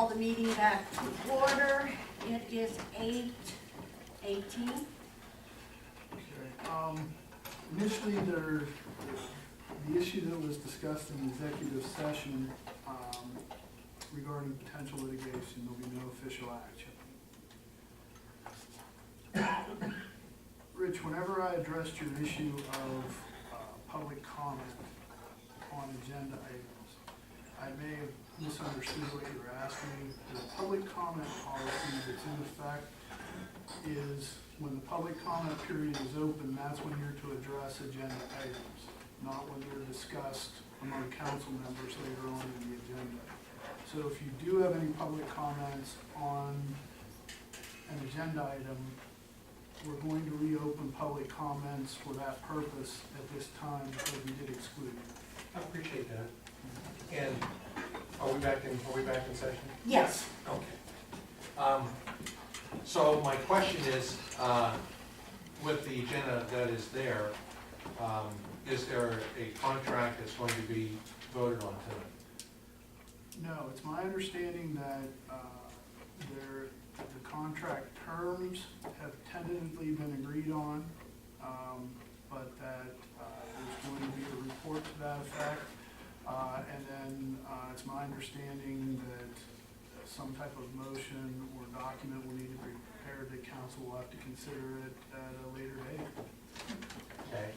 call the meeting back to order. It is 8:18. Okay, initially the issue that was discussed in executive session, regarding potential litigation, there'll be no official action. Rich, whenever I addressed your issue of, public comment on agenda items, I may have misunderstood what you were asking. The public comment policy that's in effect is when the public comment period is open, that's when you're to address agenda items, not when they're discussed among council members later on in the agenda. So if you do have any public comments on an agenda item, we're going to reopen public comments for that purpose at this time because we did exclude it. I appreciate that. And are we back in session? Yes. Okay. So my question is, with the agenda that is there, is there a contract that's going to be voted on tonight? No, it's my understanding that the contract terms have tentatively been agreed on, but that there's going to be a report to that effect. And then it's my understanding that some type of motion or document will need to be prepared that council will have to consider it at a later date. Okay.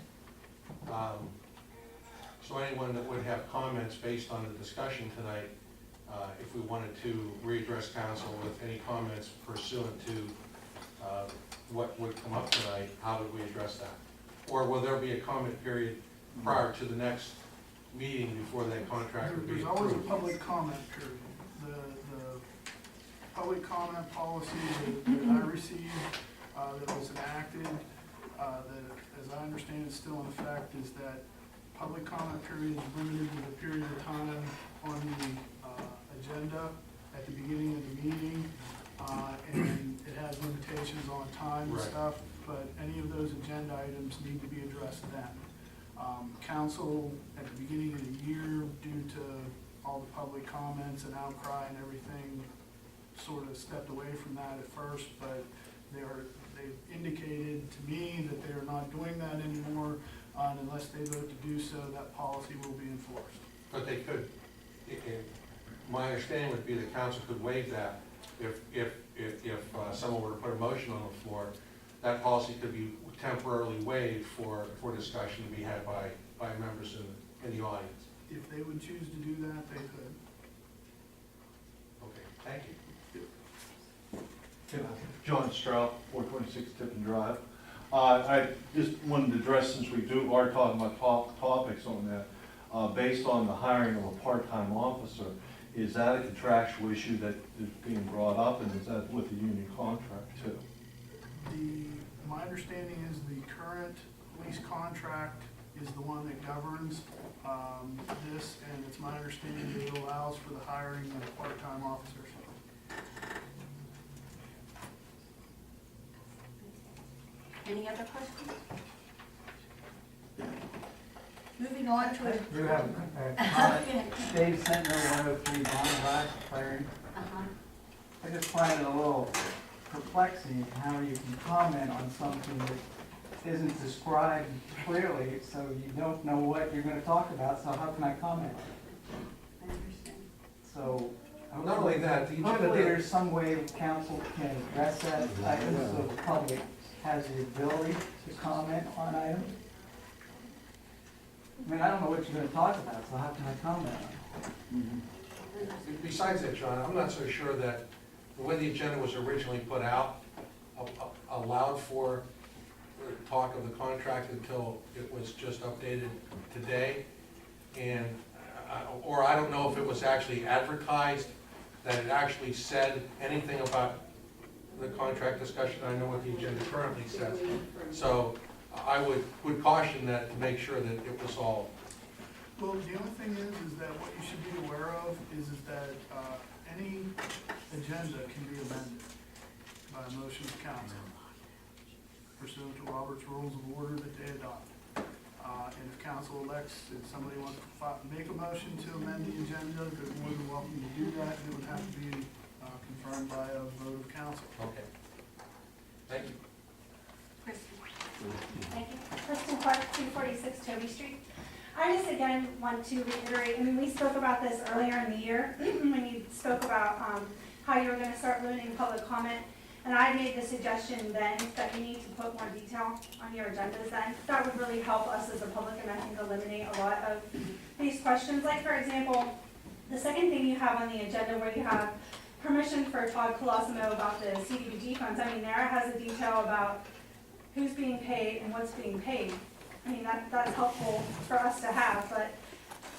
So anyone that would have comments based on the discussion tonight, if we wanted to readdress council with any comments pursuant to what would come up tonight, how would we address that? Or will there be a comment period prior to the next meeting before that contract would be There's approved? always a public comment period. The public comment policy that I received, that was enacted, that, as I understand it's still in effect, is that public comment period is limited to the period of time on the agenda at the beginning of the meeting, and it has limitations on time and Right. stuff, but any of those agenda items need to be addressed then. Council, at the beginning of the year, due to all the public comments and outcry and everything, sort of stepped away from that at first, but they've indicated to me that they are not doing that anymore, and unless they vote to do so, that policy will be enforced. But they could, my understanding would be the council could waive that if someone were to put a motion on the floor, that policy could be temporarily waived for discussion to be had by members in the audience. If they would choose to do that, they could. Okay, thank you. John Strout, 426 Tiffin Drive. I just wanted to address, since we are talking about topics on that, based on the hiring of a part-time officer, is that a contractual issue that is being brought up, and is that with the union contract too? My understanding is the current police contract is the one that governs this, and it's my understanding that it allows for the hiring of part-time officers. Any other questions? Moving on to it. You have Dave Sentinel, 103 Bond Drive, Clarion. I just find it a little perplexing how you can comment on something that isn't described clearly, so you don't know what you're going to talk about, so how can I comment? I understand. So Not only that, the agenda hopefully that, there's some way council can address that item so the public has the ability to comment on items. I mean, I don't know what you're going to talk about, so how can I comment on it? besides that, John, I'm not so sure that the way the agenda was originally put out allowed for talk of the contract until it was just updated today. And, or I don't know if it was actually advertised, that it actually said anything about the contract discussion. I know what the agenda currently says. So I would caution that to make sure that it was all. Well, the only thing is that what you should be aware of is that any agenda can be amended by a motion of council pursuant to Robert's Rules of Order that they adopt. And if council elects, if somebody wants to make a motion to amend the agenda, they're more than welcome to do that. It would have to be confirmed by a vote of council. Okay. Thank you. Kristen. Thank you. Kristen Clark, 246 Toby Street. I just again want to reiterate, I mean, we spoke about this earlier in the year when you spoke about how you were going to start limiting public comment. And I made the suggestion then that you need to put more detail on your agendas then. That would really help us as a public and I think eliminate a lot of these questions. Like for example, the second thing you have on the agenda where you have permission for Todd Colosimo about the CDBG funds. I mean, there has a detail about who's being paid and what's being paid. I mean, that's helpful for us to have, but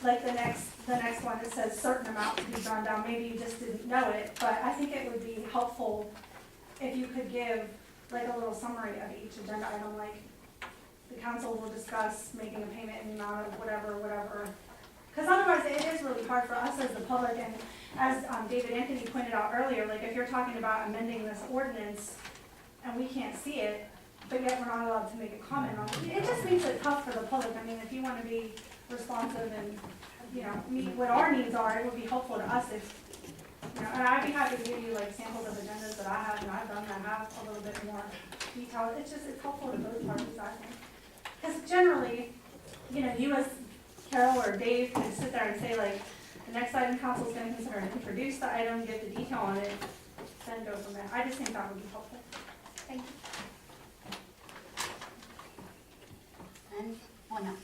like the next one, it says certain amount to be drawn down. Maybe you just didn't know it, but I think it would be helpful if you could give like a little summary of each agenda item, like the council will discuss making a payment in the amount of whatever. Because otherwise it is really hard for us as the public, and as David Anthony pointed out earlier, like if you're talking about amending this ordinance and we can't see it, but yet we're not allowed to make a comment on it, it just makes it tough for the public. I mean, if you want to be responsive and, you know, meet what our needs are, it would be helpful to us if, you know, and I'd be happy to give you like samples of agendas that I have and I've done that have a little bit more detail. It's helpful to both parties, I think. Because generally, you know, you as Carol or Dave can sit there and say like, the next item council's going to consider and introduce the item, get the detail on it, then go from there. I just think that would be helpful. Thank you. Anyone else?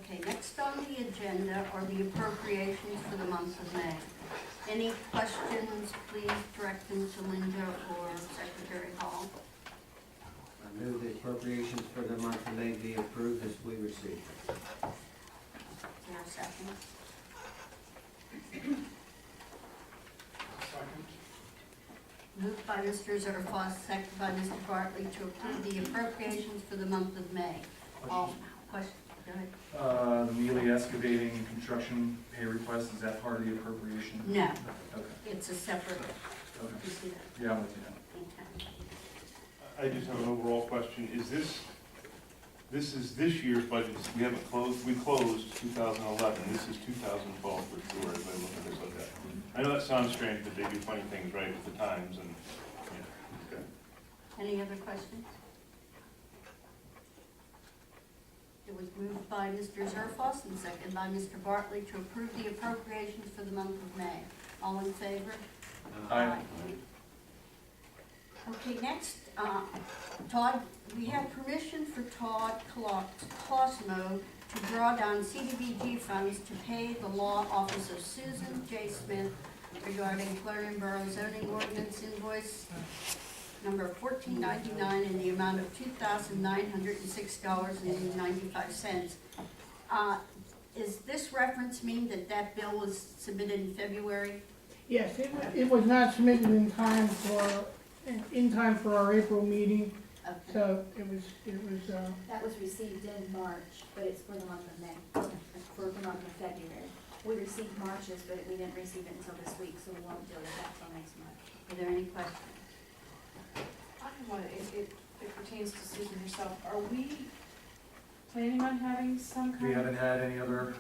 Okay, next on the agenda are the appropriations for the month of May. Any questions, please direct them to Linda or Secretary Hall. I move the appropriations for the month of May be approved as we received. Is there a second? Second. Moved by Mr. Zerfos, seconded by Mr. Bartley to approve the appropriations for the month of May. All questions? Go ahead. The Mealy excavating and construction pay request, is that part of the appropriation? No, Okay, it's a separate, okay. you see that? Yeah, I'm with you now. Okay. I just have an overall question. Is this is this year's budget. We haven't closed, we closed 2011. This is 2012 for sure, as I look at this like that. I know that sounds strange, but they do funny things right with the times and, yeah, okay. Any other questions? It was moved by Mr. Zerfos and seconded by Mr. Bartley to approve the appropriations for the month of May. All in favor? Aye. Okay, next, Todd, we have permission for Todd Colosimo to draw down CDBG funds to pay the law office of Susan J. Smith regarding Clarion Borough zoning ordinance invoice number 1499 in the amount of $2,906.95. Is this reference mean that bill was submitted in February? Yes, it was not submitted in time for our April meeting, Okay. so it was, That was received in March, but it's for the month of May, for the month of February. We received March's, but we didn't receive it until this week, so we won't deal with that till next month. Are there any questions? I have one, it pertains to Susan herself. Are we planning on having some kind of? We haven't had any other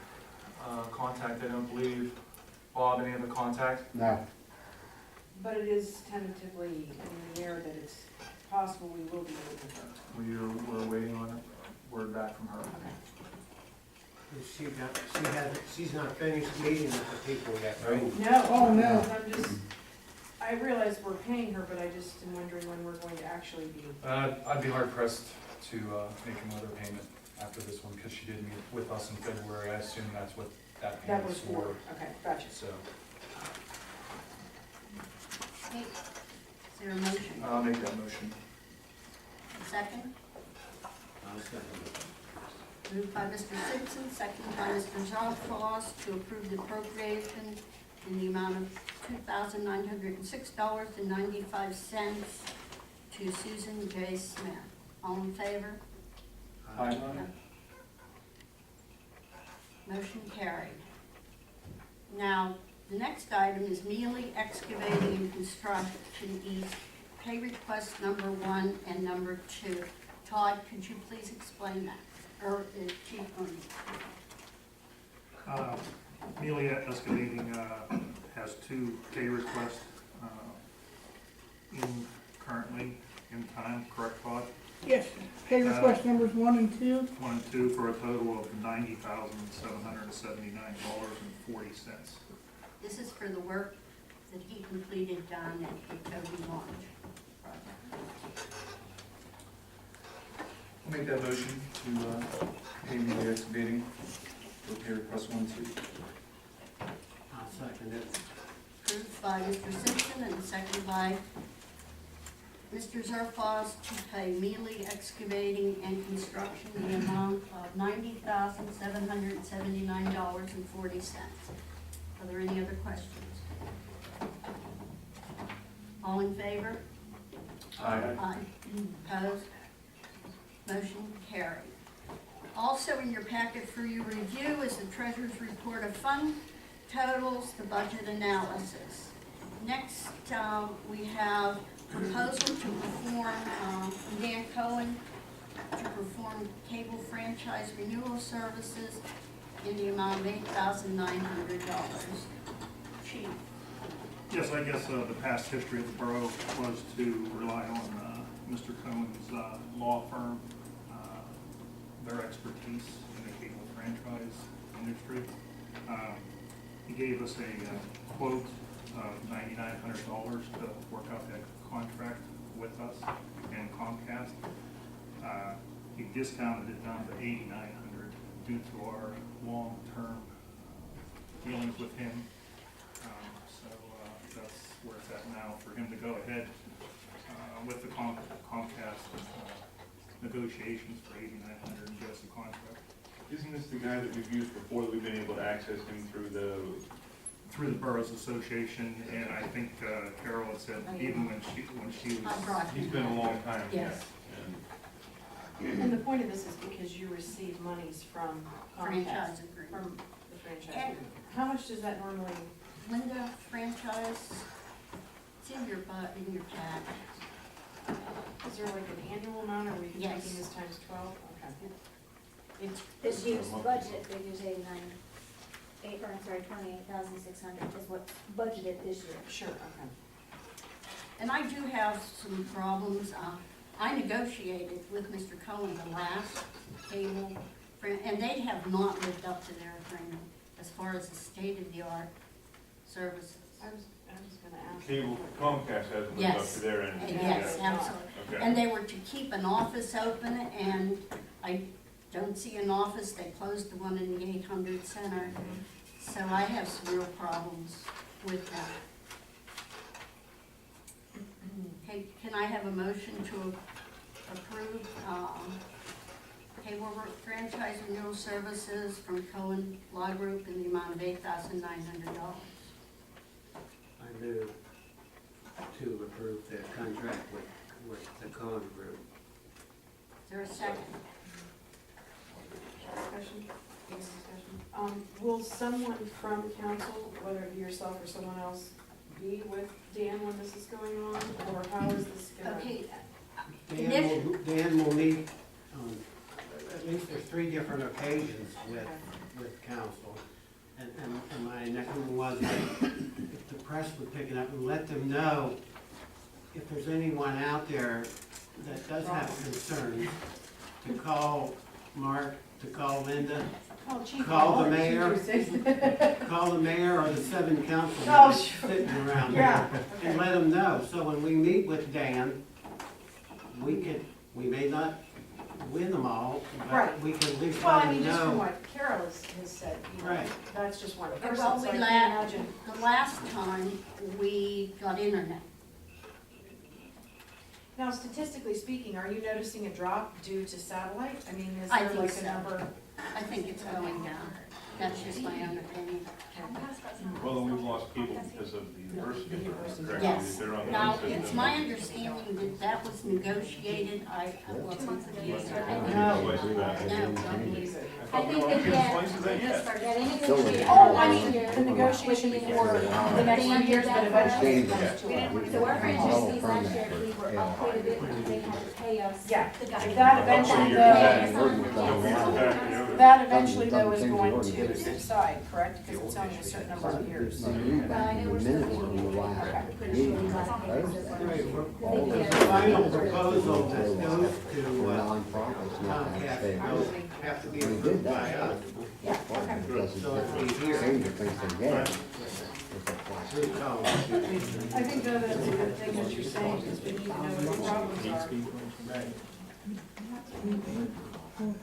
contact, I don't believe. Bob, any other contact? No. But it is tentatively in the air that it's possible we will be moving her. We're waiting on a word back from her. She's not finished meeting with the people yet, right? No. Oh, no. I'm just, I realize we're paying her, but I just am wondering when we're going to actually be. I'd be hard pressed to make another payment after this one, because she did meet with us in February. I assume that's what that That payment was was for, okay, gotcha. So, Okay. Is there a motion? I'll make that motion. A second? I'll second it. Moved by Mr. Simpson, seconded by Mr. Zalfos to approve the appropriation in the amount of $2,906.95 to Susan J. Smith. All in favor? Aye. Motion carried. Now, the next item is Mealy Excavating and Construction East, pay request number 1 and number 2. Todd, could you please explain that? Or Chief O'Neill? Mealy Excavating has two pay requests currently in time, correct, Todd? Yes, pay request numbers 1 and 2. 1 and 2 for a total of $90,779.40. This is for the work that he completed down at the Toby Launch project. I'll make that motion to pay me the excavating for pay request 1 and 2. I'll second it. Approved by Mr. Simpson and seconded by Mr. Zerfas to pay Mealy Excavating and Construction the amount of $90,779.40. Are there any other questions? All in favor? Aye. Opposed? Motion carried. Also in your packet for your review is the Treasurer's Report of Fund Totals, the budget analysis. Next, we have proposal to perform, Dan Cohen, to perform cable franchise renewal services in the amount of $8,900. Chief. Yes, I guess the past history of the borough was to rely on Mr. Cohen's law firm, their expertise in the cable franchise industry. He gave us a quote of $9,900 to work out that contract with us and Comcast. He discounted it down to $8,900 due to our long-term dealings with him. So that's where it's at now for him to go ahead with the Comcast negotiations for $8,900 and get us a contract. Isn't this the guy that we've used before, that we've been able to access him through the Boroughs Association? And I think Carol had said even when she I brought he's him. been a long time. Yes. And the point of this is because you receive monies from Franchise Comcast, agreement. from the franchise. And agreement. How much does that normally, Linda, franchise, it's in your pack. is there like an annual amount, or are we Yes. taking this times 12? Okay. It's, This year's budget figures 28,600 is what's budgeted this year. Sure, okay. and I do have some problems. I negotiated with Mr. Cohen the last cable, and they have not lived up to their agreement as far as the state-of-the-art services. I was gonna ask. Cable, Comcast hasn't lived up Yes. to their end. Yes, absolutely. Okay. And they were to keep an office open, and I don't see an office. They closed the one in the 800 Center. So I have some real problems with that. Okay, can I have a motion to approve cable franchise renewal services from Cohen Law Group in the amount of $8,900? I move to approve the contract with the Cohen Group. Is there a second? Discussion? Any discussion? Will someone from council, whether it be yourself or someone else, be with Dan when this is going on, or how is this gonna? Okay, Dan will meet on, at least there's 3 different occasions with council. And my next one was, if the press would pick it up and let them know if there's anyone out there that does have concerns, to call Mark, to call Linda, call the mayor, call the mayor or the 7 councilmen sitting around there, and let them know. So when we meet with Dan, we may not win them all, but Right. we can at least Well, let I mean, them just from know. what Carol has said, you know, Right. that's just one person, well, so I we can't imagine. the last time we got internet. Now, statistically speaking, are you noticing a drop due to satellite? I mean, is I there think like so. a number? I think it's going down. That's just my own opinion. Well, then we've lost people because of the university. correct? Yes. They're on the Now, system. it's my understanding that that was negotiated, I wasn't here. No. No. Don't believe it. I think that, they negotiated. Oh, I mean, the negotiation for the next few years, but eventually it comes to it. So our franchise fees last year, we were up quite a bit because they had to pay us. Yeah, The guy. that eventually Oh, goes. you're- That eventually though is going to subside, correct? Because it's only a certain number of years. But I know we're still looking at pretty sure we got payments so far. Right, They did the final everything. proposal that goes to Comcast will have to be approved by us. Yeah, okay. So it'll be here. Through Comcast. I think though that's a good thing what you're saying, because we need to know what the problems are. Right.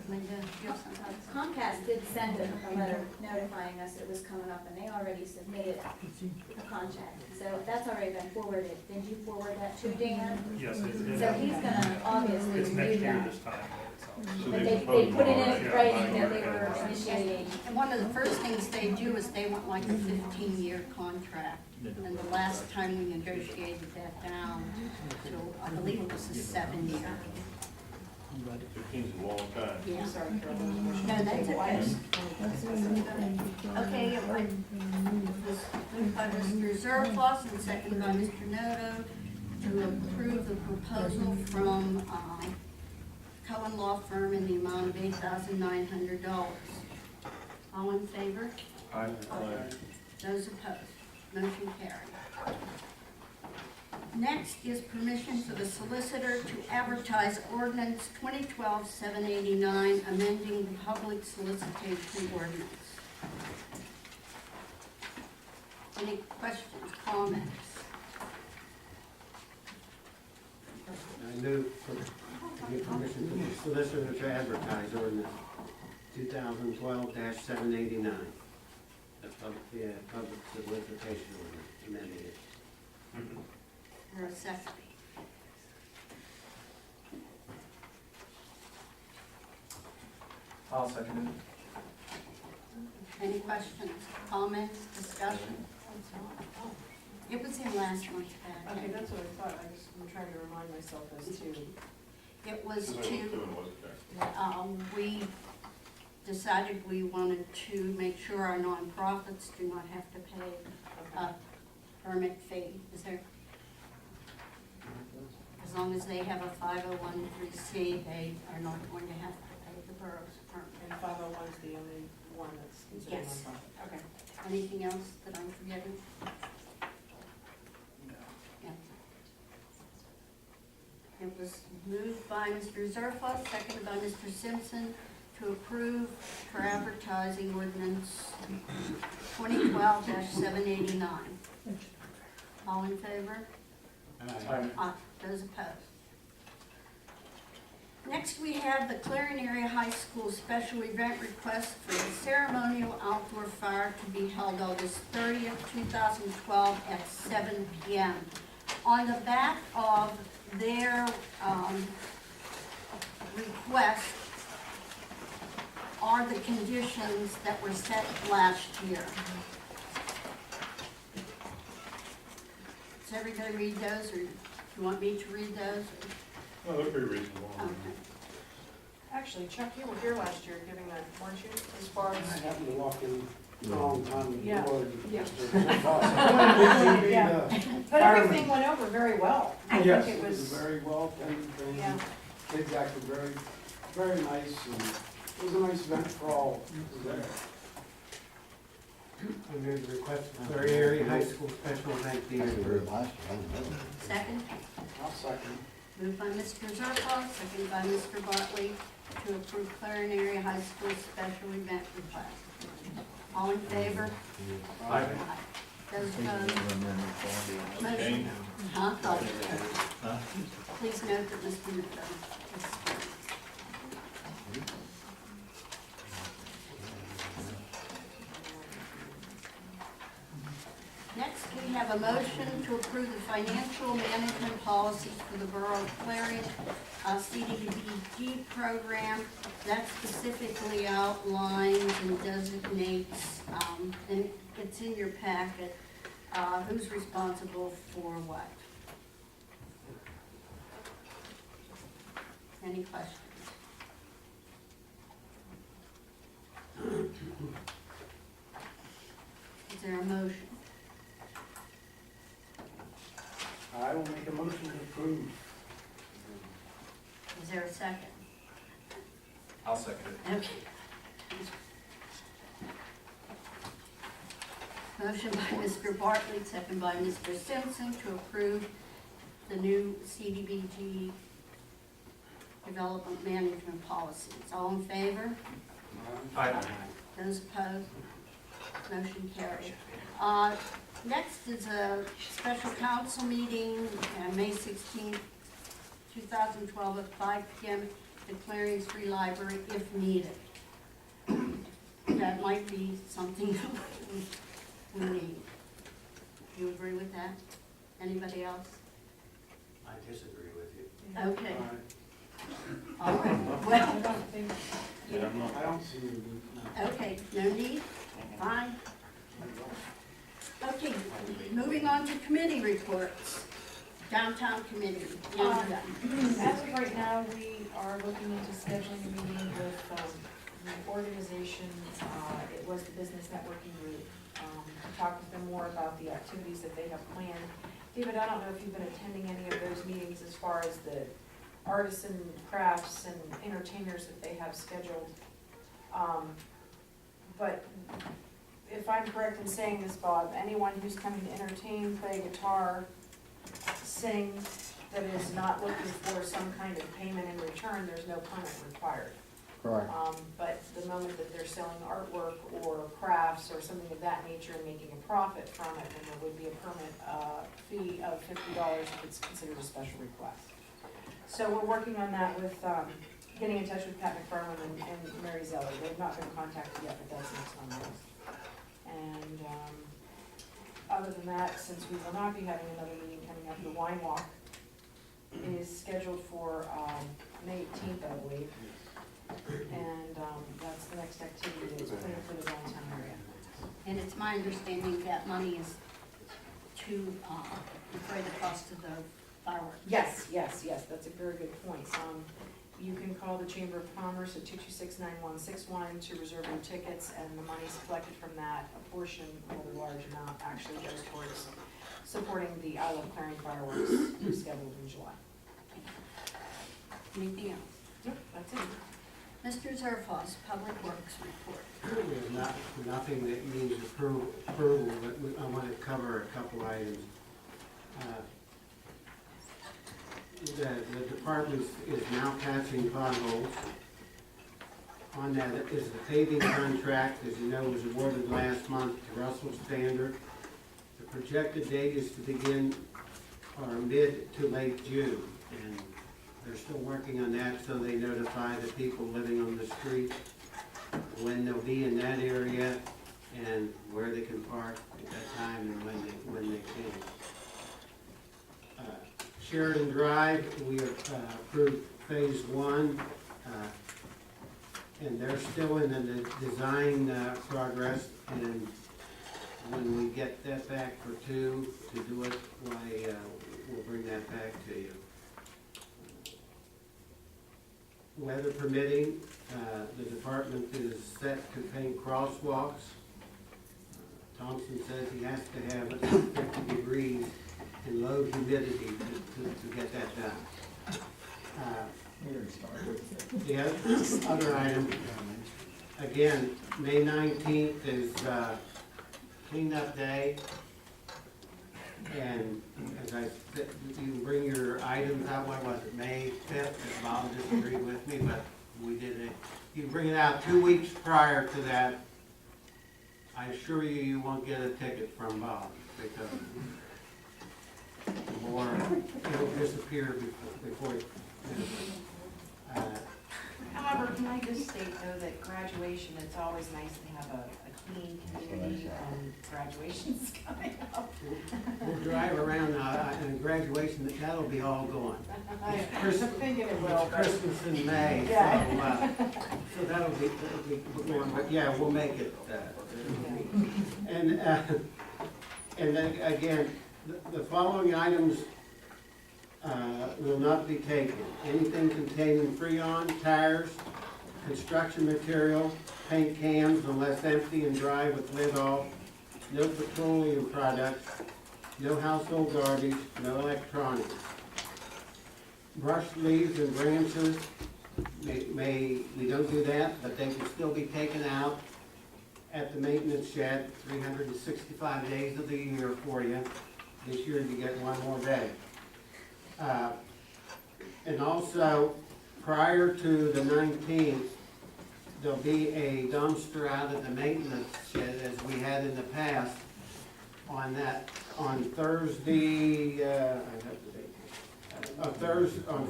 Linda, you have something? Comcast did send a letter notifying us it was coming up, and they already submitted a contract. So that's already been forwarded. Did you forward that to Dan? Yes, it So he's gonna obviously It's next review year that. this time. But they put it in writing that they were initiating. And one of the first things they do is they want like a 15-year contract. And the last time we negotiated that down to, I believe it was a 7-year. 15 is a long time. Yeah. I'm sorry, Carol. No, that's okay. Okay, moved by Mr. Zerflos and seconded by Mr. Noto to approve the proposal from Cohen Law Firm in the amount of $8,900. All in favor? Aye. Those opposed? Motion carried. Next is permission for the solicitor to advertise ordinance 2012-789, amending the public solicitation ordinance. Any questions, comments? I move for, give permission to the solicitor to advertise ordinance 2012-789. The public solicitation ordinance, amending it. Or a second? I'll second Any questions, comments, discussion? It was in last month's Okay, packet. that's what I thought. I'm trying to remind myself as to. It was Because I looked to, through and it wasn't there. we decided we wanted to make sure our nonprofits do not have to pay a permit fee. Is there? As long as they have a 501(c)(3), they are not going to have to pay the borough's permit. And 501 is the only one that's considered Yes. nonprofit. Okay. Anything else that I'm forgetting? Yeah. It was moved by Mr. Zerflos, seconded by Mr. Simpson, to approve for advertising ordinance 2012-789. All in favor? Aye. Those opposed? Next, we have the Clarion Area High School special event request for a ceremonial outdoor fire to be held August 30th, 2012 at 7 p.m. On the back of their request are the conditions that were set last year. Does everybody read those, or do you want me to read those? No, they're pretty reasonable. Okay. Actually, Chuck, you were here last year giving that, weren't you? As far I as. happened to walk in the wrong time. Yeah. Yeah. Yeah. Yeah. But everything went over very well. I Yes, think it was very well attended, Yeah. kids acted very, very nice, and it was a nice event for all who was there. I move the request for Clarion Area High School special event be approved. Second? I'll second. Moved by Mr. Zerflos, seconded by Mr. Bartley, to approve Clarion Area High School special event request. All in favor? Aye. Those opposed? Motion. Huh? Oh. Please note that Mr. Noto is. Next, we have a motion to approve the financial management policy for the Borough of Clarion CDBG program. That specifically outlines and designates, and it's in your packet, who's responsible for what. Any questions? Is there a motion? I will make a motion to approve. Is there a second? I'll second it. Okay. Motion by Mr. Bartley, second by Mr. Simpson to approve the new CDBG development management policies. All in favor? Aye. Those opposed? Motion carried. Next is a special council meeting on May 16th, 2012 at 5 p.m. at Clarion Free Library if needed. That might be something we need. Do you agree with that? Anybody else? I disagree with you. Okay. All All right, I well, don't think, Yeah, I'm not. I don't see any need, no. okay, no need? Fine. Okay, moving on to committee reports. Downtown Committee, Andrea. as of right now, we are looking into scheduling a meeting with, the organization, it was the Business Networking Group, to talk with them more about the activities that they have planned. David, I don't know if you've been attending any of those meetings as far as the artists and crafts and entertainers that they have scheduled. But if I'm correct in saying this, Bob, anyone who's coming to entertain, play guitar, sing, that is not looking for some kind of payment in return, there's no permit required. Correct. But the moment that they're selling artwork or crafts or something of that nature and making a profit from it, then there would be a permit fee of $50 if it's considered a special request. So we're working on that with, getting in touch with Pat McFarland and Mary Zeller. They've not been contacted yet, but that's next on the list. And other than that, since we will not be having another meeting coming up, the Wine Walk is scheduled for May 18th, I believe. And that's the next activity that's planned for the downtown area. And it's my understanding that money is to defray the cost of the fireworks. Yes, that's a very good point. You can call the Chamber of Commerce at 226-9161 to reserve your tickets, and the money's collected from that, a portion, a rather large amount, actually goes towards supporting the I Love Clarion fireworks scheduled in July. Anything else? Yep, that's it. Mr. Zerfos, Public Works Report. There's nothing that needs approval, but I want to cover a couple items. The department is now patching potholes. On that is the paving contract, as you know, was awarded last month to Russell Standard. The projected date is to begin mid to late June, and they're still working on that, so they notify the people living on the street when they'll be in that area and where they can park at that time and when they can. Sheridan Drive, we have approved phase 1, and they're still in the design progress, and when we get that back for 2 to do it, we'll bring that back to you. Weather permitting, the department is set to paint crosswalks. Thompson says he has to have it 50 degrees and low humidity to get that done. The other item, again, May 19th is cleanup day. And as I said, you bring your items out, what was it, May 5th? Bob disagreed with me, but we did it. You bring it out 2 weeks prior to that. I assure you, you won't get a ticket from Bob, because or it'll disappear before However, can I just state though that graduation, it's always nice to have a clean community when graduation's coming up. we'll drive around and graduation, that'll be all gone. I'm thinking it will, but Christmas in May, Yeah. so that'll be going, but yeah, we'll make it. And then again, the following items will not be taken. Anything containing Freon, tires, construction material, paint cans unless empty and dry with lid off, no petroleum products, no household garbage, no electronics. Brush leaves and branches, we don't do that, but they can still be taken out at the maintenance shed 365 days of the year for you. This year you get one more day. And also, prior to the 19th, there'll be a dumpster out at the maintenance shed, as we had in the past, on Thursday,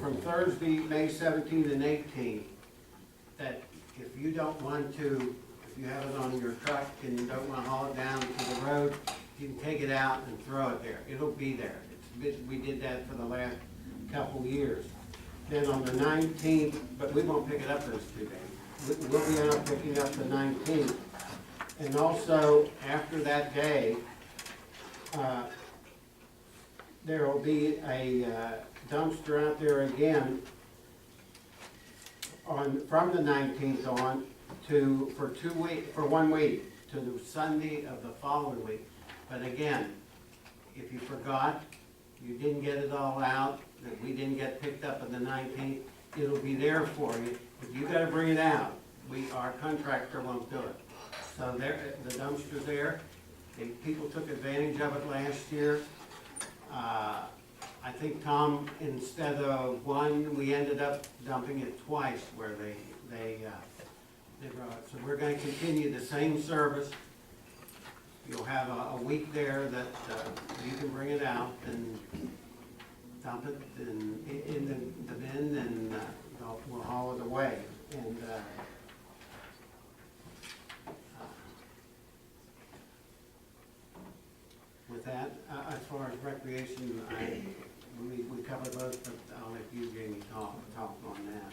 from Thursday, May 17th and 18th, that if you don't want to, if you have it on your truck and you don't want to haul it down to the road, you can take it out and throw it there. It'll be there. We did that for the last couple years. Then on the 19th, but we won't pick it up those 2 days. We'll be out picking up the 19th. And also, after that day, there will be a dumpster out there again from the 19th on for 1 week, to the Sunday of the following week. But again, if you forgot, you didn't get it all out, that we didn't get picked up on the 19th, it'll be there for you. But you gotta bring it out. Our contractor won't do it. So the dumpster's there. People took advantage of it last year. I think, Tom, instead of one, we ended up dumping it twice where they brought it. So we're gonna continue the same service. You'll have a week there that you can bring it out and dump it in the bin, and we'll haul it away. And with that, as far as recreation, we covered both, but I'll let you, Jamie, talk on that.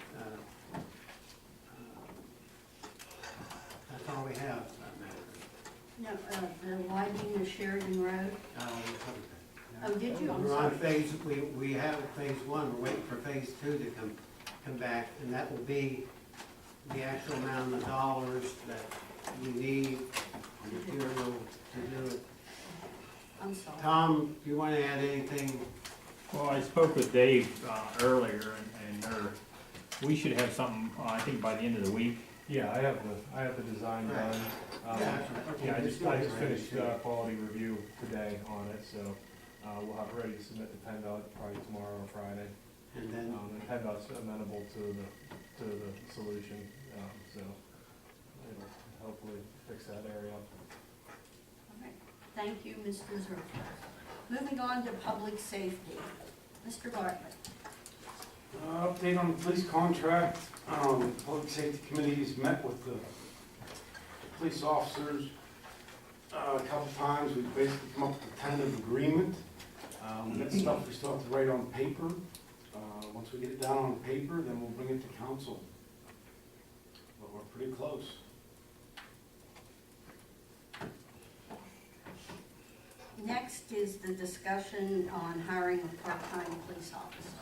That's all we have. No, the widening of Sheridan Road. Oh, did you? I'm We're on sorry. we have phase 1, we're waiting for phase 2 to come back, and that will be the actual amount of dollars that we need, material to do it. I'm sorry. Tom, do you want to add anything? Well, I spoke with Dave earlier, and we should have something, I think by the end of the week. Yeah, I have the design Right. done. Okay, Yeah, I just just go ahead. finished quality review today on it, so we'll have it ready to submit to PennDOT probably tomorrow or Friday. And then, And PennDOT's amenable to the solution, so it'll hopefully fix that area. All right. Thank you, Mr. Zerfler. Moving on to public safety. Mr. Bartlett. Update on the police contract. Public Safety Committee's met with the police officers a couple times. We've basically come up with a tentative agreement. We got stuff we still have to write on paper. Once we get it down on paper, then we'll bring it to council. But we're pretty close. Next is the discussion on hiring of part-time police officers.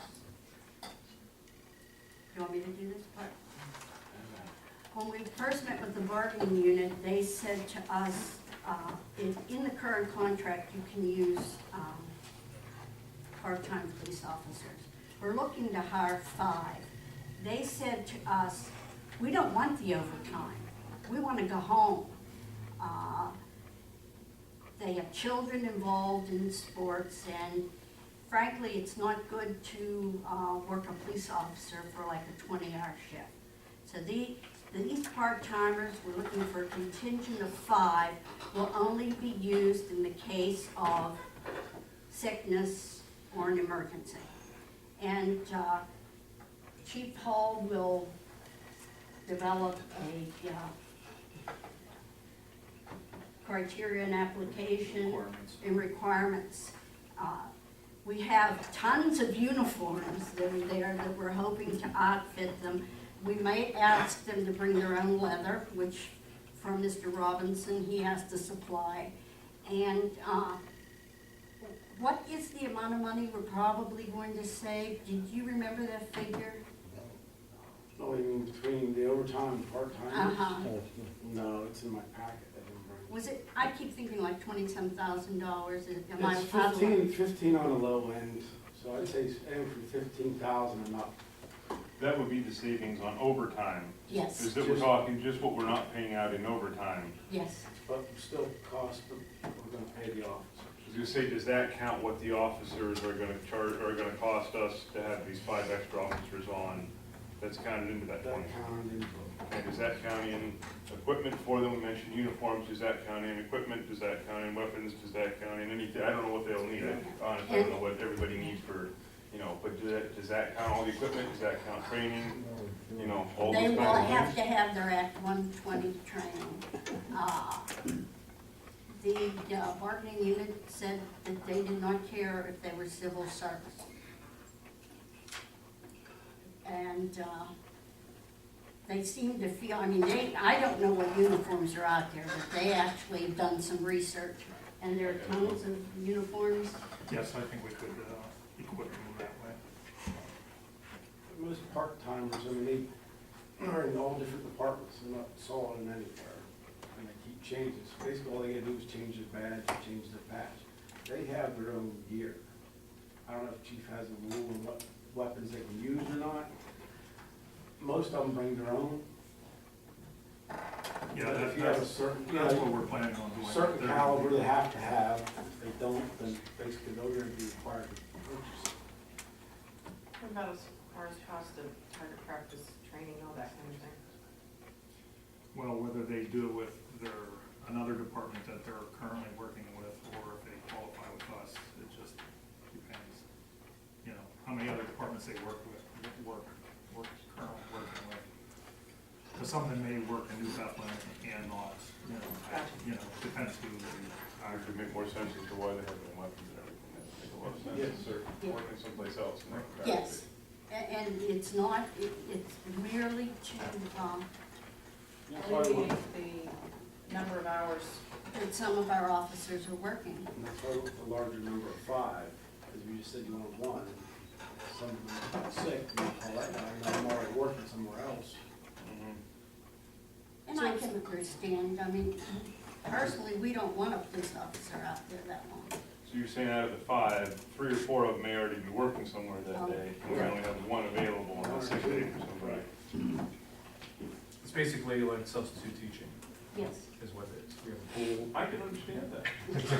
You want me to do this part? When we first met with the bargaining unit, they said to us, in the current contract, you can use part-time police officers. We're looking to hire 5. They said to us, we don't want the overtime. We want to go home. They have children involved in sports, and frankly, it's not good to work a police officer for like a 20-hour shift. So these part-timers, we're looking for a contingent of 5, will only be used in the case of sickness or an emergency. And Chief Hall will develop a criteria and application and requirements. We have tons of uniforms that are there that we're hoping to outfit them. We might ask them to bring their own leather, which from Mr. Robinson, he has to supply. And what is the amount of money we're probably going to save? Did you remember that figure? Oh, you mean between the overtime and part-time? Uh-huh. No, it's in my packet. I didn't bring it. Was it, I keep thinking like $20-some thousand. Am I It's out of line? 15 on the low end, so I'd say aim for 15,000 and up. that would be the savings on overtime. Yes, Is that we're talking just what we're not paying out in overtime. yes. But still cost, we're gonna pay the officers. I was gonna say, does that count what the officers are gonna charge, are gonna cost us to have these 5 extra officers on? That's counted into that 20? That counted into it. And does that count in equipment for them? We mentioned uniforms, does that count in equipment? Does that count in weapons? Does that count in anything? I don't know what they'll need. Honestly, I don't know what everybody needs for, you know, but does that count all the equipment? Does that count training? You know, all those They kinds will of have things? to have their Act 120 training. The bargaining unit said that they did not care if they were civil service. And they seem to feel, I mean, I don't know what uniforms are out there, but they actually have done some research. And there are tons of uniforms. Yes, I think we could equip them that way. Most part-timers, I mean, they are in all different departments, they're not solid in anywhere, and they keep changing. So basically, all they gotta do is change their badge, change their patch. They have their own gear. I don't know if chief has a rule on what weapons they can use or not. Most of them bring their own. Yeah, But if you have a that's certain, what we're planning on doing. certain caliber they have to have, if they don't, then basically they're gonna be required to purchase it. What about as far as cost of target practice, training, all that kind of thing? Well, whether they do it with another department that they're currently working with, or if they qualify with us, it just depends. You know, how many other departments they work with, currently working with. Because something may work in New Bethlehem and not, you know, depends who they It would make more sense as to why they have their weapons and everything. That would make a lot of sense. Yes. They're working someplace else in that capacity. Yes, and it's not, it's merely to, Alleviate the number of hours. that some of our officers are working. And that's why with the larger number of 5, because you just said you wanted 1, and some of them got sick, and you call that guy, I'm already working somewhere else. And I can understand, I mean, personally, we don't want a police officer out there that long. So you're saying out of the 5, 3 or 4 of them may already be working somewhere that day, and we only have 1 available on a 6 day for somebody. It's basically like substitute teaching, Yes. is what it is. We have a pool. I can understand that. That's a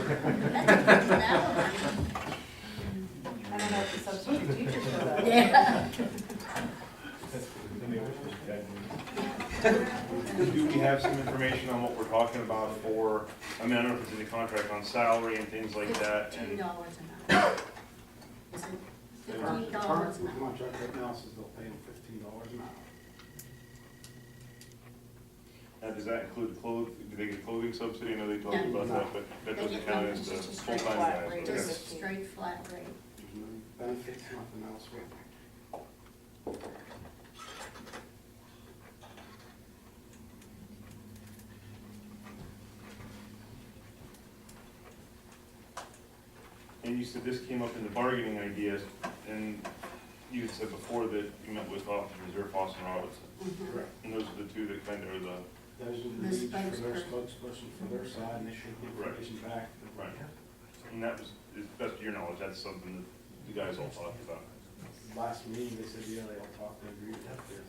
personality. I don't know if the substitute teachers know that. Yeah. Do we have some information on what we're talking about for, I mean, I don't know if it's in the contract on salary and things like that, $15 and an hour. Is it $15 an The hour? contract right now says they'll pay them $15 an hour. does that include do they get clothing subsidy? I know they talked No. about that, but that They doesn't get count no- as it's the just a straight full-time flat guys. rate. Okay. Just a straight flat rate. There's no benefits, nothing else with it. And you said this came up in the bargaining ideas, and you had said before that you met with Officer Reserve Foster and Robinson. Mhm. Correct. And those are the two that kind of are the, Those are the The needs for their spokesperson. spokesperson for their side, and they should get Right. information back. right. And that was, as best of your knowledge, that's something that you guys all talked about. Last meeting, they said, yeah, they all talked and agreed with this.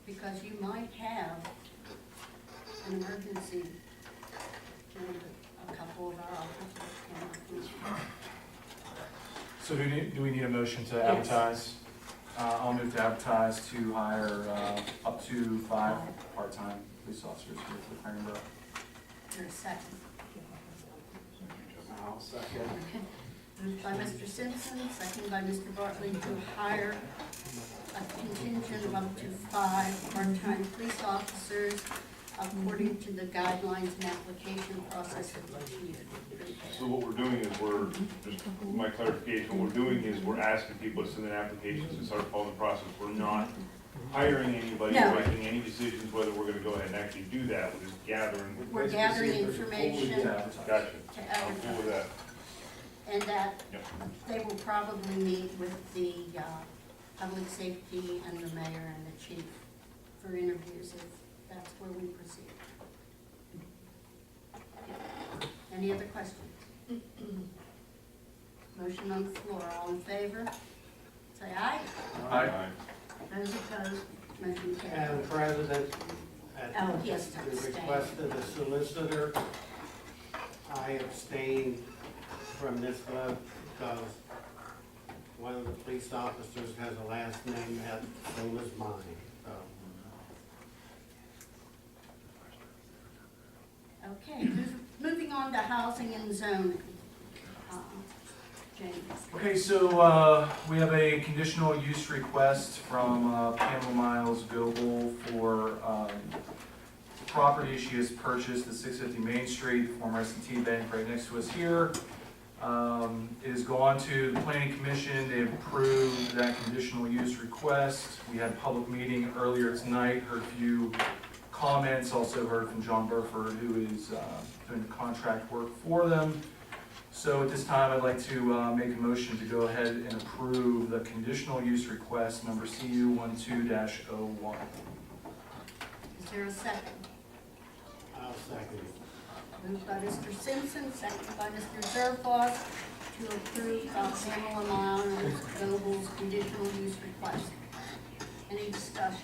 Because you might have an emergency, and a couple of our officers can. So do we need a motion to Yes. advertise? I'll move to advertise to hire up to 5 part-time police officers here for the Clarion Borough. For a second. I'll second. Okay. Moved by Mr. Simpson, second by Mr. Bartley to hire a contingent of up to 5 part-time police officers according to the guidelines and application process of each year. So what we're doing is just my clarification, what we're doing is we're asking people to send in applications and start following the process. We're not hiring anybody, No. or making any decisions whether we're gonna go ahead and actually do that. We're just gathering. We're gathering information Gotcha. to I'm cool advertise. with that. And that Yep. they will probably meet with the public safety and the mayor and the chief for interviews if that's where we proceed. Any other questions? Motion on the floor, all in favor? say aye. Aye. Those opposed, motion carries. Madam President, at Oh, he has to the abstain. request of the solicitor, I abstain from this vote because one of the police officers has a last name that same as mine, so. Okay, moving on to housing and zoning. James. Okay, so we have a conditional use request from Pamela Miles Goebel for property she has purchased at 650 Main Street, the former S&T Bank right next to us here. It has gone to the Planning Commission. They approved that conditional use request. We had a public meeting earlier tonight, heard a few comments, also heard from John Burford, who is doing the contract work for them. So at this time, I'd like to make a motion to go ahead and approve the conditional use request number CU 12-01. Is there a second? I'll second it. Moved by Mr. Simpson, seconded by Mr. Zerfos, to approve Pamela Miles Goebel's conditional use request. Any discussion?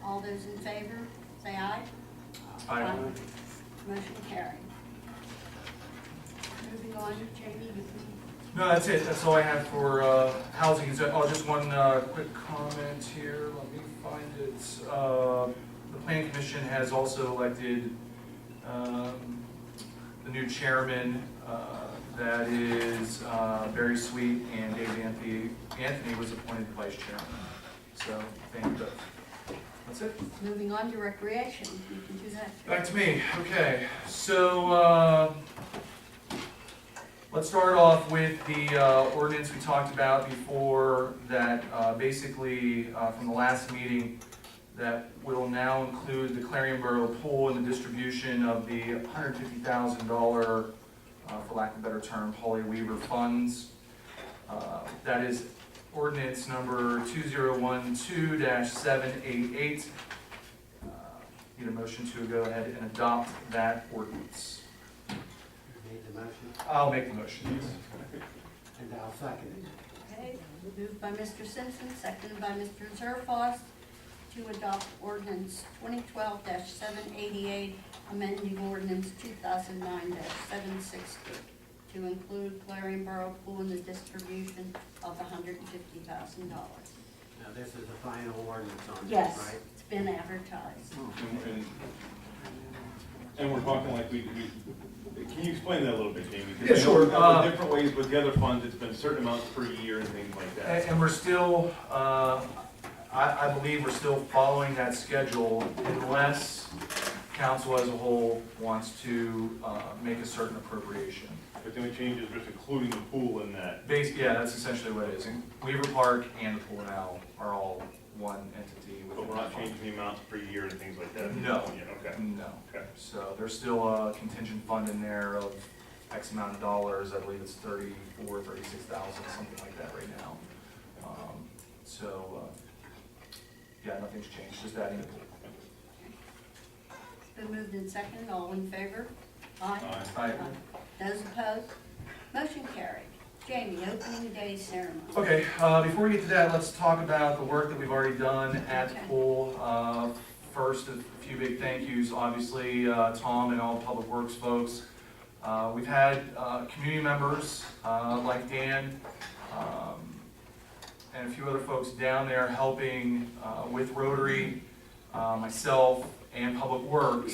All those in favor, say aye. Aye. Motion carried. Moving on, Jamie, you can. No, that's it. That's all I have for housing. Oh, just one quick comment here. Let me find it. The Planning Commission has also elected the new chairman. That is Barry Sweet, and David Anthony was appointed vice chairman. So thank you both. That's it. Moving on to recreation, you can do that. Back to me. Okay, so let's start off with the ordinance we talked about before that basically from the last meeting that will now include the Clarion Borough pool and the distribution of the $150,000, for lack of a better term, Holly Weaver funds. That is ordinance number 2012-788. Need a motion to go ahead and adopt that ordinance. Made the motion, I'll make the motion. and I'll second it. Okay, moved by Mr. Simpson, seconded by Mr. Zerfos, to adopt ordinance 2012-788, amending ordinance 2009-760, to include Clarion Borough pool in the distribution of $150,000. Now, this is the final ordinance on this, Yes, right? it's been advertised. And we're talking like can you explain that a little bit, Jamie? 'Cause Yeah, I know sure. we've got different ways with the other funds, it's been certain amounts per year and things like that. And we're still, I believe we're still following that schedule unless council as a whole wants to make a certain appropriation. But the only change is just including the pool in that. Yeah, that's essentially what it is. And Weaver Park and the pool now are all one entity. But we're not changing the amounts per year and things like that? No. Yeah, okay. No. Okay. So there's still a contingent fund in there of X amount of dollars. I believe it's 34, 36,000, something like that right now. Yeah, nothing's changed, just adding the pool. It's been moved and seconded, all in favor? Aye. Aye. Those opposed? Motion carried. Jamie, opening day ceremony. Okay, before we get to that, let's talk about the work that we've already done at the pool. First, a few big thank yous, obviously, Tom and all the Public Works folks. We've had community members like Dan and a few other folks down there helping with Rotary, myself, and Public Works,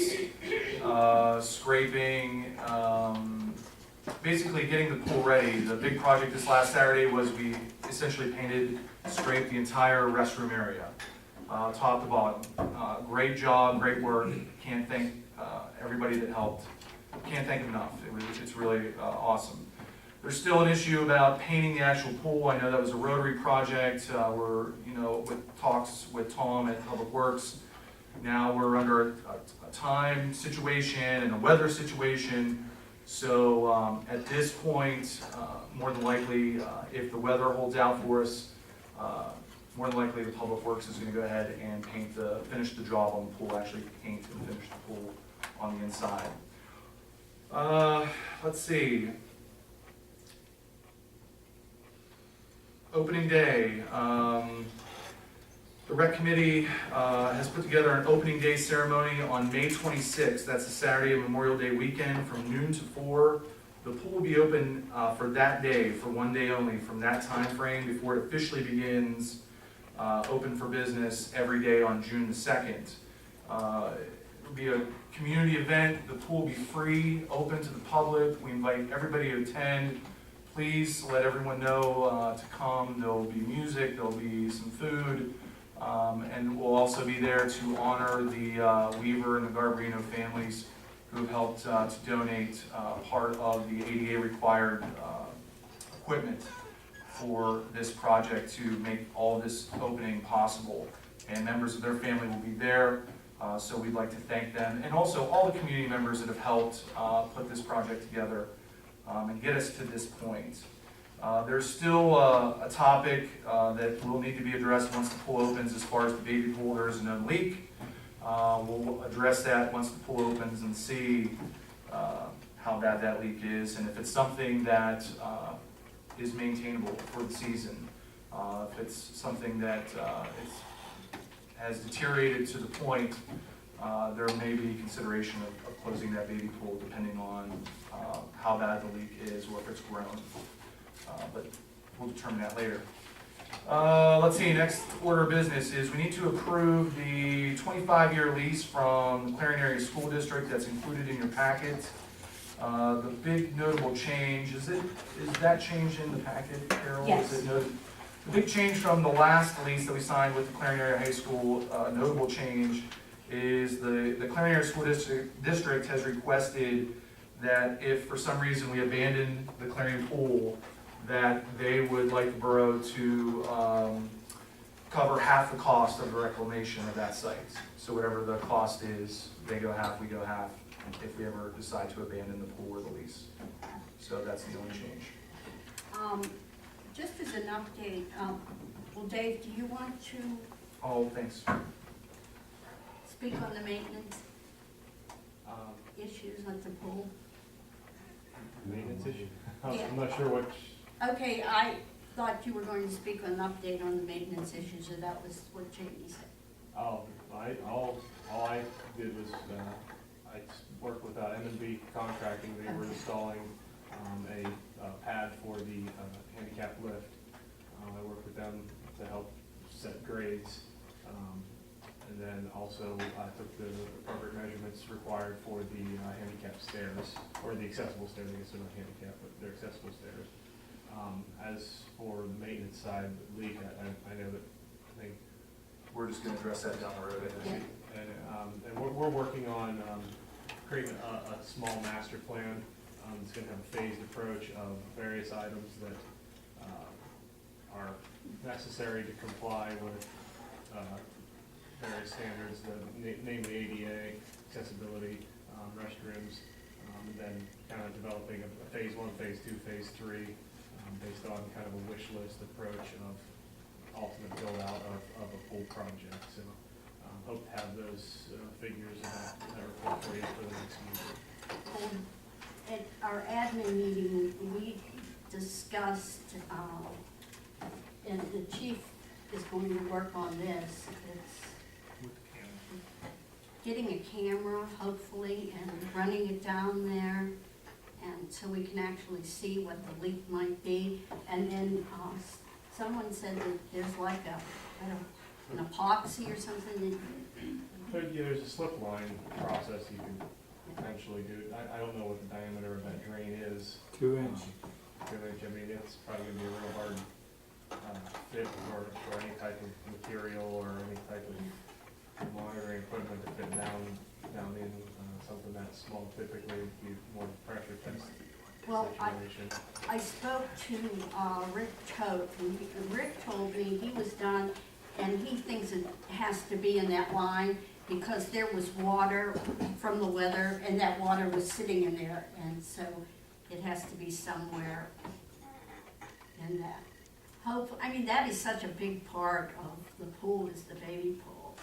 scraping, basically getting the pool ready. The big project this last Saturday was we essentially painted, scraped the entire restroom area, top to bottom. Great job, great work. Can't thank everybody that helped. Can't thank them enough. It's really awesome. There's still an issue about painting the actual pool. I know that was a Rotary project. We're, with talks with Tom at Public Works. Now we're under a time situation and a weather situation. So at this point, more than likely, if the weather holds out for us, more than likely the Public Works is going to go ahead and finish the job on the pool, actually paint and finish the pool on the inside. Let's see. opening day. The rec committee has put together an opening day ceremony on May 26th. That's a Saturday of Memorial Day weekend from noon to 4. The pool will be open for that day, for one day only, from that time frame before it officially begins open for business every day on June the 2nd. It'll be a community event. The pool will be free, open to the public. We invite everybody to attend. Please let everyone know to come. There'll be music, there'll be some food, and we'll also be there to honor the Weaver and the Garbarino families who have helped to donate part of the ADA required equipment for this project to make all this opening possible. And members of their family will be there, so we'd like to thank them. And also all the community members that have helped put this project together and get us to this point. There's still a topic that will need to be addressed once the pool opens as far as the baby pool. There is a known leak. We'll address that once the pool opens and see how bad that leak is, and if it's something that is maintainable for the season. If it's something that has deteriorated to the point, there may be consideration of closing that baby pool depending on how bad the leak is or if it's grown. But we'll determine that later. Let's see, next order of business is we need to approve the 25-year lease from the Clarion Area School District that's included in your packet. The big notable change, is that change in the packet, Carol? Yes. Is it noted? The big change from the last lease that we signed with the Clarion Area High School, notable change, is the Clarion Area School District has requested that if for some reason we abandon the Clarion pool, that they would like the borough to cover half the cost of the reclamation of that site. So whatever the cost is, they go half, we go half, if we ever decide to abandon the pool or the lease. So that's the only change. Just as an update, well, Dave, do you want to Oh, thanks. speak on the maintenance issues at the pool? Maintenance issue? Yeah. I'm not sure what, Okay, I thought you were going to speak on an update on the maintenance issues, or that was what Jamie said. all I did was, I worked with M&B Contracting. They were installing a pad for the handicap lift. I worked with them to help set grades. And then also took the appropriate measurements required for the handicap stairs, or the accessible stairs. I guess they're not handicap, but they're accessible stairs. As for the maintenance side, leak, I know that, I think, We're just gonna address that down the road. and we're working on creating a small master plan. It's gonna have a phased approach of various items that are necessary to comply with various standards, namely ADA, accessibility, restrooms, and then kind of developing a phase 1, phase 2, phase 3, based on kind of a wish list approach of ultimate build out of a pool project. So hope to have those figures and that report for you for the next meeting. At our admin meeting, we discussed, and the chief is going to work on this. It's getting a camera, hopefully, and running it down there, and so we can actually see what the leak might be. And then someone said that there's like an epoxy or something. But yeah, there's a slip line process you can potentially do. I don't know what the diameter of that drain is. 2 inch. 2 inch, I mean, it's probably gonna be a real hard fit for any type of material or any type of monitoring equipment to fit down in something that small. Typically it'd be more pressure test Well, situation. I spoke to Rick Tote, and Rick told me he was done, and he thinks it has to be in that line because there was water from the weather, and that water was sitting in there, and so it has to be somewhere in that. I mean, that is such a big part of the pool, is the baby pool.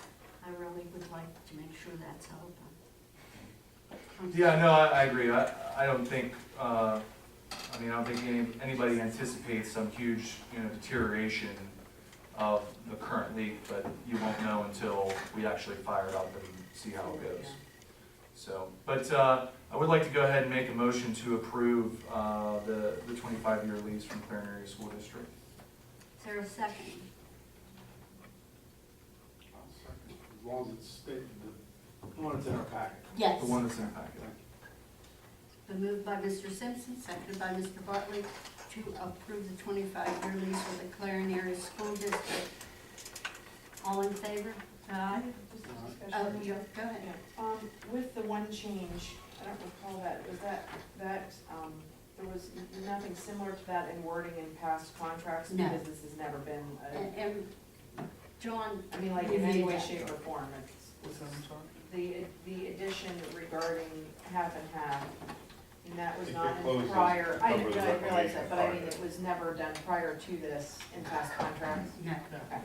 I really would like to make sure that's open. Yeah, no, I agree. I don't think I mean, I don't think anybody anticipates some huge, deterioration of the current leak, but you won't know until we actually fire it up and see how it goes. So, but I would like to go ahead and make a motion to approve the 25-year lease from Clarion Area School District. Is there a second? As long as it's stated, the one that's in our packet. Yes. The one that's in the packet. Been moved by Mr. Simpson, seconded by Mr. Bartley, to approve the 25-year lease with the Clarion Area School District. All in favor? Aye. Just a Oh, discussion. you, go ahead. With the one change, I don't recall that, was that, there was nothing similar to that in wording in past contracts? No. Because this has never been, And John, I mean, like in any way, shape, or form, it's, What's that, I'm sorry? the addition regarding half and half, and that was If not it in closes, prior, I cover the didn't realize reclamation that, but I mean, part. it was never done prior to this in past contracts. no. Okay.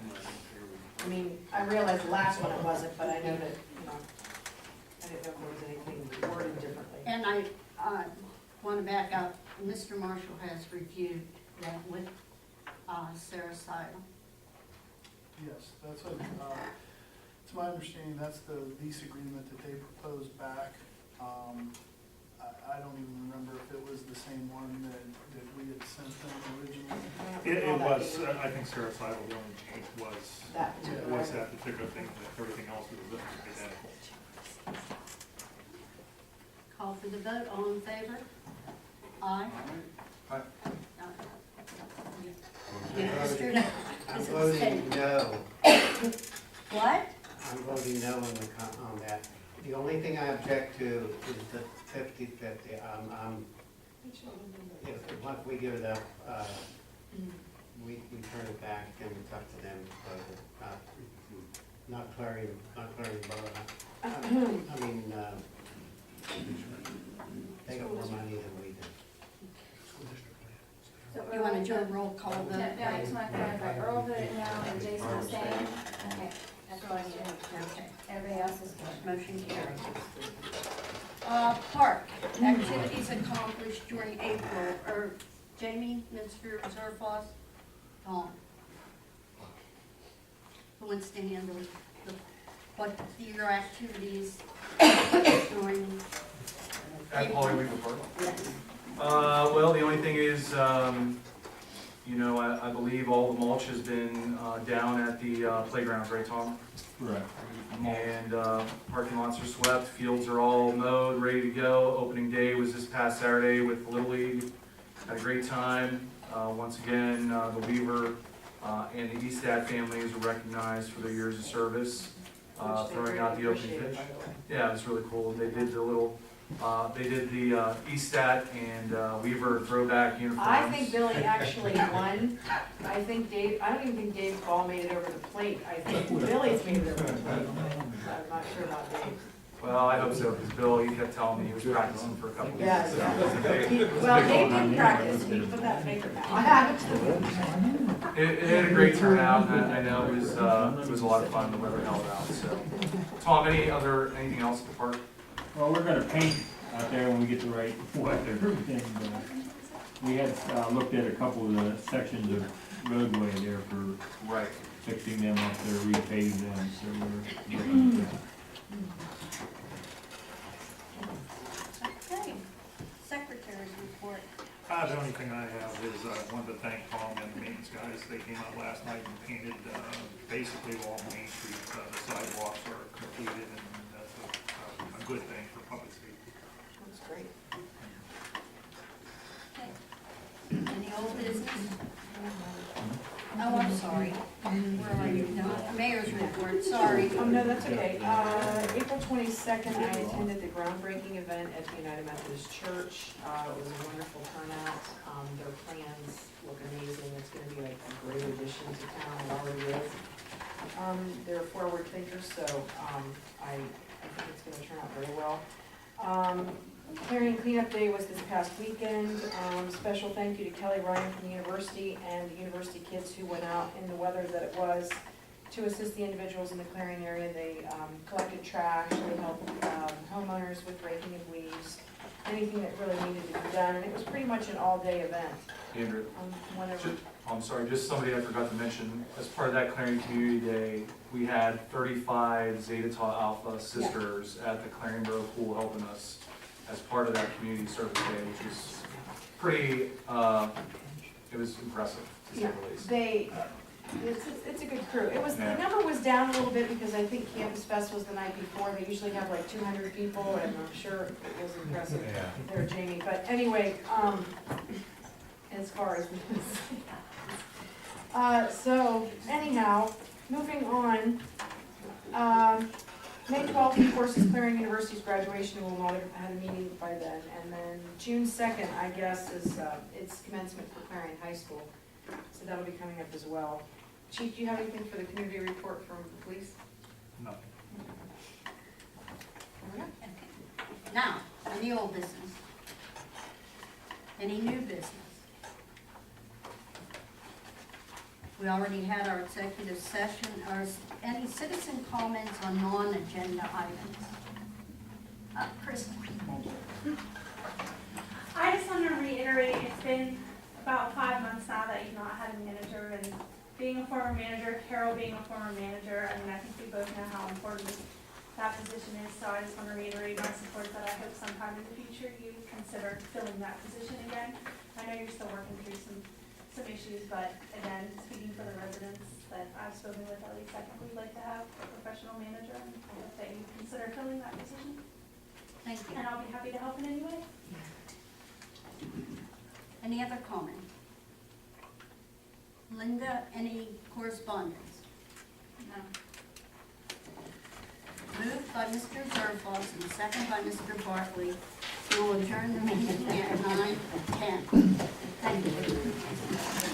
I mean, I realized the last one it wasn't, but I know that, I didn't know if there was anything worded differently. And I want to back up, Mr. Marshall has reviewed that with Sarah Seidel. Yes, that's what, it's my understanding, that's the lease agreement that they proposed back. I don't even remember if it was the same one that we had sent them originally. It was, I think Sarah Seidel, the only change was, That particular was item. that particular thing, that everything else was identical. Call for the vote, all in favor? Aye. Aye. Mr. I'm is voting abstaining. no. What? I'm voting no on that. The only thing I object to is the 50/50. Once we give it up, we turn it back, and it's up to them to close it. Not Clarion Borough. I mean, they got more money than we do. You want to do a roll call vote? No, I just want to clarify, Earl voted no and Jason abstained. Okay, that's all I need. Okay, Everybody else is good. motion carries. Park, activities accomplished during April, or Jamie, Mr. Zerfos, Tom. Who wants to handle what your activities during At Holly Weaver Park. Yes. Well, the only thing is, I believe all the mulch has been down at the playgrounds, right, Tom? Right. And parking lots are swept, fields are all mowed, ready to go. Opening day was this past Saturday with the Little League. Had a great time. Once again, the Weaver and the Eastat families were recognized for their years of service, Which they throwing out really the opening appreciated, pitch. by the way. Yeah, it was really cool. They did the Eastat and Weaver throwback uniforms. I think Billy actually won. I think Dave, I don't even think Dave Ball made it over the plate. I think Billy's made it over the plate. I'm not sure about Dave. Well, I hope so, because Bill, he kept telling me he was practicing for a couple of Yeah, weeks. Well, Dave didn't practice. He put that paper down. It had a great turnout, and I know it was a lot of fun, the weather held out, so. Tom, anything else at the park? Well, we're gonna paint out there when we get the right weather, and, we had, looked at a couple of the sections of roadway there for Right. fixing them up there, repaving them, so we're looking at that. Okay, secretary's report. The only thing I have is, I wanted to thank Tom and the maintenance guys. They came out last night and painted, basically all Main Street. The sidewalks are completed, and that's a good thing for public safety. That's great. Okay. Any old business? Oh, I'm sorry. Where are you? No, Mayor's report, sorry. Oh, no, that's okay. April 22nd, I attended the groundbreaking event at the United Methodist Church. It was a wonderful turnout. Their plans look amazing. It's gonna be like a great addition to town. It already is. They're forward thinkers, so, I think it's gonna turn out very well. Clarion Cleanup Day was this past weekend. Special thank you to Kelly Ryan from the university and the university kids who went out in the weather that it was to assist the individuals in the Clarion area. They collected trash, they helped homeowners with raking of leaves, anything that really needed to be done, and it was pretty much an all-day event. Andrew, Whenever, I'm sorry, just somebody I forgot to mention, as part of that Clarion Community Day, we had 35 Zeta Tau Alpha sisters at the Clarion Borough Pool helping us as part of that community service day, which was pretty, it was impressive, to say the least. it's a good crew. It was, the Yeah. number was down a little bit because I think Campus Fest was the night before. They usually have like 200 people, and I'm sure it was impressive there, Jamie. But anyway, as far as so anyhow, moving on. May 12th, of course, is Clarion University's graduation, and we'll not have had a meeting by then. And then June 2nd, I guess, is its commencement for Clarion High School. So that'll be coming up as well. Chief, do you have anything for the community report from the police? Nothing. Now, any old business? Any new business? We already had our executive session. Are any citizen comments on non-agenda items? Kristen? I just want to reiterate, it's been about 5 months now that you've not had a manager, and being a former manager, Carol being a former manager, I mean, I think we both know how important that position is, so I just want to reiterate my support that I hope sometime in the future you consider filling that position again. I know you're still working through some issues, but again, speaking for the residents that I've spoken with, at least I think we'd like to have a professional manager, and I hope that you consider filling that position. Thank you. And I'll be happy to help in any way. Any other comment? Linda, any correspondence? No. Moved by Mr. Zerflos and second by Mr. Bartley. We will adjourn the meeting at 9:10. Thank you.